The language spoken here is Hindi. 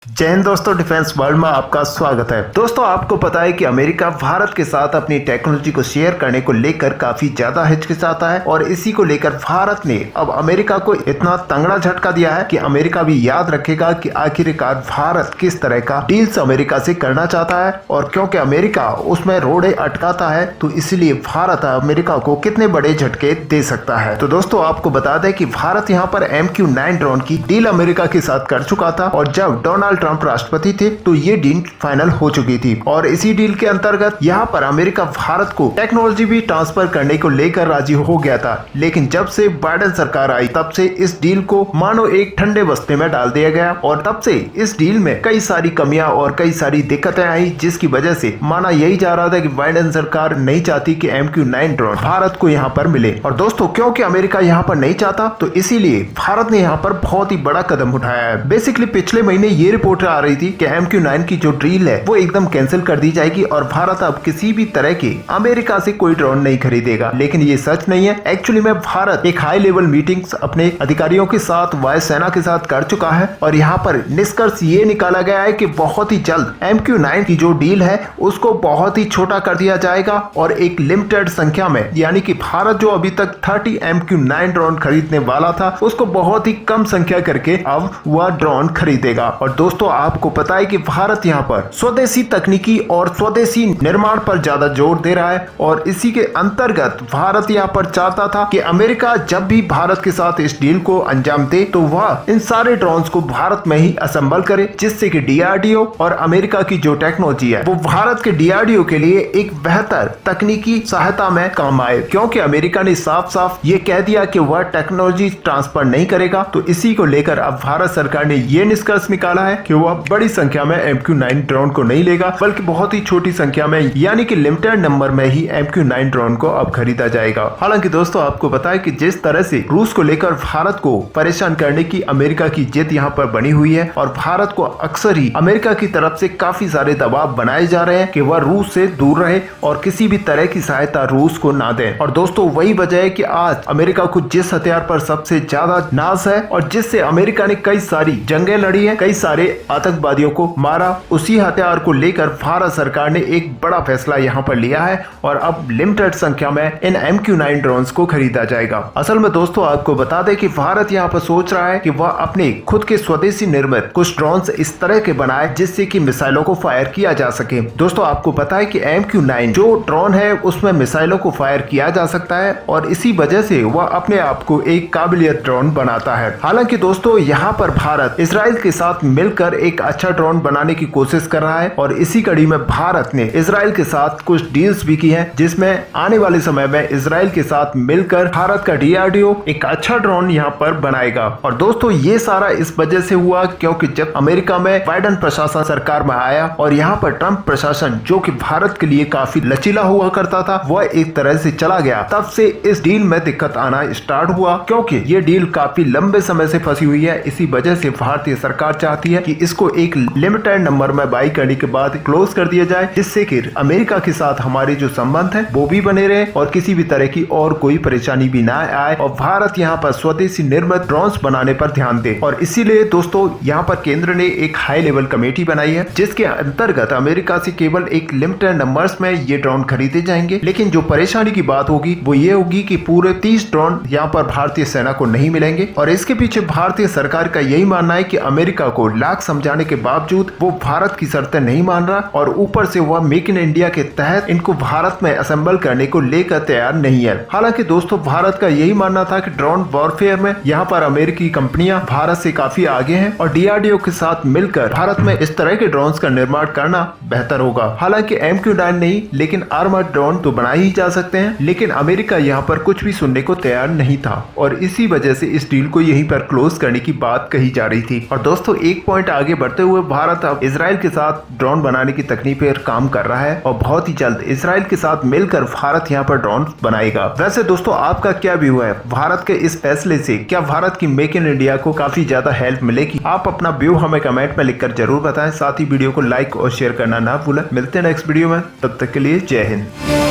जय हिंद दोस्तों, डिफेंस वर्ल्ड में आपका स्वागत है। दोस्तों, आपको पता है कि अमेरिका भारत के साथ अपनी टेक्नोलॉजी को शेयर करने को लेकर काफी ज्यादा हिचकिचाता है और इसी को लेकर भारत ने अब अमेरिका को इतना तगड़ा झटका दिया है कि अमेरिका भी याद रखेगा कि आखिरकार भारत किस तरह का डील्स अमेरिका से करना चाहता है। और क्योंकि अमेरिका उसमें रोड़े अटकाता है तो इसलिए भारत अमेरिका को कितने बड़े झटके दे सकता है। तो दोस्तों, आपको बता दें कि भारत यहाँ पर MQ-9 ड्रोन की डील अमेरिका के साथ कर चुका था और जब डोनाल्ड ट्रंप राष्ट्रपति थे तो ये डील फाइनल हो चुकी थी और इसी डील के अंतर्गत यहाँ पर अमेरिका भारत को टेक्नोलॉजी भी ट्रांसफर करने को लेकर राजी हो गया था। लेकिन जब से बाइडेन सरकार आई तब से इस डील को मानो एक ठंडे बस्ते में डाल दिया गया और तब से इस डील में कई सारी कमियां और कई सारी दिक्कतें आई, जिसकी वजह से माना यही जा रहा था कि बाइडेन सरकार नहीं चाहती कि MQ-9 ड्रोन भारत को यहाँ पर मिले। और दोस्तों, क्योंकि अमेरिका यहाँ पर नहीं चाहता तो इसीलिए भारत ने यहाँ पर बहुत ही बड़ा कदम उठाया है। बेसिकली पिछले महीने ये रिपोर्ट आ रही थी कि MQ-9 की जो डील है वो एकदम कैंसिल कर दी जाएगी और भारत अब किसी भी तरह के अमेरिका से कोई ड्रोन नहीं खरीदेगा। लेकिन ये सच नहीं है। एक्चुअली में भारत एक हाई लेवल मीटिंग्स अपने अधिकारियों के साथ, वायुसेना के साथ कर चुका है और यहाँ पर निष्कर्ष ये निकाला गया है कि बहुत ही जल्द MQ-9 की जो डील है उसको बहुत ही छोटा कर दिया जाएगा और एक लिमिटेड संख्या में, यानी कि भारत जो अभी तक 30 MQ-9 ड्रोन खरीदने वाला था उसको बहुत ही कम संख्या करके अब वह ड्रोन खरीदेगा। और दोस्तों, आपको पता है कि भारत यहाँ पर स्वदेशी तकनीकी और स्वदेशी निर्माण पर ज्यादा जोर दे रहा है और इसी के अंतर्गत भारत यहाँ पर चाहता था कि अमेरिका जब भी भारत के साथ इस डील को अंजाम दे तो वह इन सारे ड्रोन्स को भारत में ही असेंबल करे, जिससे कि DRDO और अमेरिका की जो टेक्नोलॉजी है वो भारत के DRDO के लिए एक बेहतर तकनीकी सहायता में काम आए। क्योंकि अमेरिका ने साफ साफ ये कह दिया कि वह टेक्नोलॉजी ट्रांसफर नहीं करेगा, तो इसी को लेकर अब भारत सरकार ने ये निष्कर्ष निकाला है कि वह बड़ी संख्या में MQ-9 ड्रोन को नहीं लेगा, बल्कि बहुत ही छोटी संख्या में यानी कि लिमिटेड नंबर में ही MQ-9 ड्रोन को अब खरीदा जाएगा। हालांकि दोस्तों, आपको पता है कि जिस तरह से रूस को लेकर भारत को परेशान करने की अमेरिका की जिद यहाँ पर बनी हुई है और भारत को अक्सर ही अमेरिका की तरफ से काफी सारे दबाव बनाए जा रहे हैं कि वह रूस से दूर रहे और किसी भी तरह की सहायता रूस को ना दे। और दोस्तों, वही वजह है कि आज अमेरिका को जिस हथियार पर सबसे ज्यादा नाज है और जिससे अमेरिका ने कई सारी जंगें लड़ी है, कई सारे आतंकवादियों को मारा, उसी हथियार को लेकर भारत सरकार ने एक बड़ा फैसला यहाँ पर लिया है और अब लिमिटेड संख्या में इन MQ-9 ड्रोन्स को खरीदा जाएगा। असल में दोस्तों, आपको बता दें कि भारत यहाँ पर सोच रहा है कि वह अपने खुद के स्वदेशी निर्मित कुछ ड्रोन्स इस तरह के बनाए जिससे कि मिसाइलों को फायर किया जा सके। दोस्तों, आपको पता है कि MQ-9 जो ड्रोन है उसमें मिसाइलों को फायर किया जा सकता है और इसी वजह से वह अपने आप को एक काबिलियत ड्रोन बनाता है। हालांकि दोस्तों, यहाँ पर भारत इजराइल के साथ मिलकर एक अच्छा ड्रोन बनाने की कोशिश कर रहा है और इसी कड़ी में भारत ने इजराइल के साथ कुछ डील्स भी की हैं, जिसमें आने वाले समय में इजराइल के साथ मिलकर भारत का DRDO एक अच्छा ड्रोन यहाँ पर बनाएगा। और दोस्तों, ये सारा इस वजह से हुआ क्योंकि जब अमेरिका में बाइडेन प्रशासन सरकार में आया और यहाँ पर ट्रंप प्रशासन जो कि भारत के लिए काफी लचीला हुआ करता था वह एक तरह से चला गया, तब से इस डील में दिक्कत आना स्टार्ट हुआ क्योंकि ये डील काफी लंबे समय से फंसी हुई है। इसी वजह से भारतीय सरकार चाहती है कि इसको एक लिमिटेड नंबर में बाई करने के बाद क्लोज कर दिया जाए, जिससे कि अमेरिका के साथ हमारे जो संबंध है वो भी बने रहे और किसी भी तरह की और कोई परेशानी भी ना आए और भारत यहाँ पर स्वदेशी निर्मित ड्रोन्स बनाने पर ध्यान दे। और इसीलिए दोस्तों, यहाँ पर केंद्र ने एक हाई लेवल कमेटी बनाई है जिसके अंतर्गत अमेरिका से केवल एक लिमिटेड नंबर्स में ये ड्रोन खरीदे जाएंगे। लेकिन जो परेशानी की बात होगी वो ये होगी कि पूरे 30 ड्रोन यहाँ पर भारतीय सेना को नहीं मिलेंगे और इसके पीछे भारतीय सरकार का यही मानना है कि अमेरिका को लाख समझाने के बावजूद वो भारत की शर्तें नहीं मान रहा और ऊपर से वह मेक इन इंडिया के तहत इनको भारत में असेंबल करने को लेकर तैयार नहीं है। हालांकि दोस्तों, भारत का यही मानना था कि ड्रोन वॉरफेयर में यहाँ पर अमेरिकी कंपनियां भारत से काफी आगे हैं और DRDO के साथ मिलकर भारत में इस तरह के ड्रोन्स का निर्माण करना बेहतर होगा। हालांकि MQ-9 नहीं, लेकिन आर्मर्ड ड्रोन तो बनाए ही जा सकते हैं, लेकिन अमेरिका यहाँ पर कुछ भी सुनने को तैयार नहीं था और इसी वजह से इस डील को यहीं पर क्लोज करने की बात कही जा रही थी। और दोस्तों, एक पॉइंट आगे बढ़ते हुए भारत अब इजराइल के साथ ड्रोन बनाने की तकनीक पर काम कर रहा है और बहुत ही जल्द इजराइल के साथ मिलकर भारत यहाँ पर ड्रोन बनाएगा। वैसे दोस्तों, आपका क्या व्यू है भारत के इस फैसले से? क्या भारत की मेक इन इंडिया को काफी ज्यादा हेल्प मिलेगी? आप अपना व्यू हमें कमेंट में लिखकर जरूर बताएं। साथ ही वीडियो को लाइक और शेयर करना ना भूलें। मिलते हैं नेक्स्ट वीडियो में, तब तक के लिए जय हिंद।